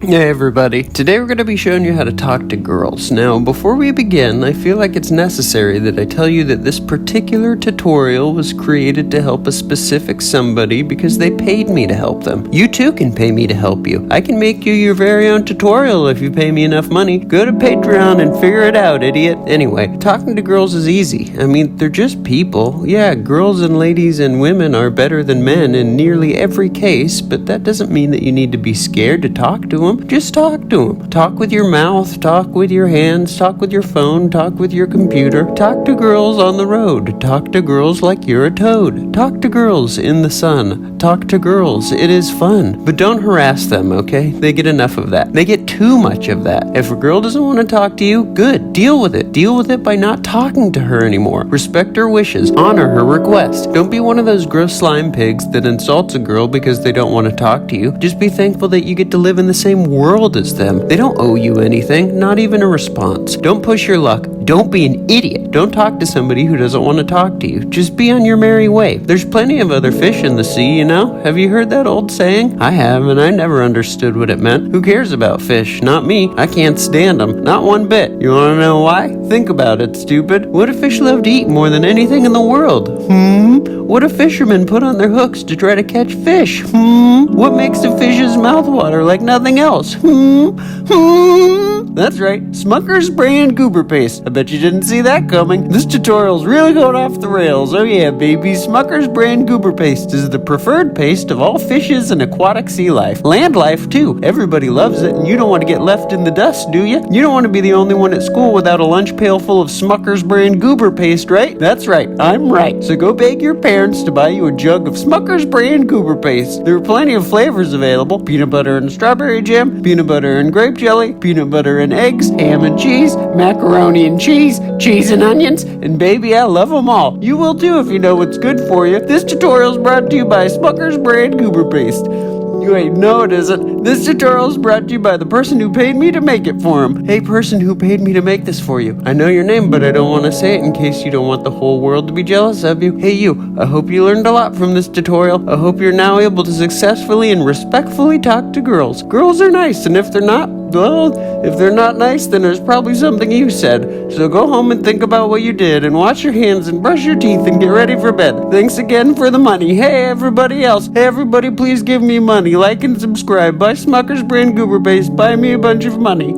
Hey everybody, today we're going to be showing you how to talk to girls. Now, before we begin, I feel like it's necessary that I tell you that this particular tutorial was created to help a specific somebody because they paid me to help them. You too can pay me to help you. I can make you your very own tutorial if you pay me enough money. Go to Patreon and figure it out, idiot. Anyway, talking to girls is easy. I mean, they're just people. Yeah, girls and ladies and women are better than men in nearly every case, but that doesn't mean that you need to be scared to talk to them. Just talk to them. Talk with your mouth, talk with your hands, talk with your phone, talk with your computer. Talk to girls on the road. Talk to girls like you're a toad. Talk to girls in the sun. Talk to girls. It is fun. But don't harass them, okay? They get enough of that. They get too much of that. If a girl doesn't want to talk to you, good. Deal with it. Deal with it by not talking to her anymore. Respect her wishes. Honor her request. Don't be one of those gross slime pigs that insults a girl because they don't want to talk to you. Just be thankful that you get to live in the same world as them. They don't owe you anything, not even a response. Don't push your luck. Don't be an idiot. Don't talk to somebody who doesn't want to talk to you. Just be on your merry way. There's plenty of other fish in the sea, you know? Have you heard that old saying? I have, and I never understood what it meant. Who cares about fish? Not me. I can't stand them. Not one bit. You want to know why? Think about it, stupid. What do fish love to eat more than anything in the world? What do fishermen put on their hooks to try to catch fish? What makes a fish's mouth water like nothing else? That's right, Smucker's brand goober paste. I bet you didn't see that coming. This tutorial's really going off the rails. Oh yeah, baby. Smucker's brand goober paste is the preferred paste of all fishes and aquatic sea life. Land life, too. Everybody loves it, and you don't want to get left in the dust, do you? You don't want to be the only one at school without a lunch pail full of Smucker's brand goober paste, right? That's right, I'm right. So go beg your parents to buy you a jug of Smucker's brand goober paste. There are plenty of flavors available. Peanut butter and strawberry jam, peanut butter and grape jelly, peanut butter and eggs, ham and cheese, macaroni and cheese and onions, and baby, I love them all. You will too if you know what's good for you. This tutorial is brought to you by Smucker's brand goober paste. Wait, no it isn't. This tutorial is brought to you by the person who paid me to make it for him. Hey person who paid me to make this for you. I know your name, but I don't want to say it in case you don't want the whole world to be jealous of you. Hey you, I hope you learned a lot from this tutorial. I hope you're now able to successfully and respectfully talk to girls. Girls are nice, and if they're not, well, if they're not nice, then there's probably something you said. So go home and think about what you did, and wash your hands and brush your teeth and get ready for bed. Thanks again for the money. Hey everybody else. Hey everybody, please give me money. Like and subscribe. Buy Smucker's brand goober paste. Buy me a bunch of money.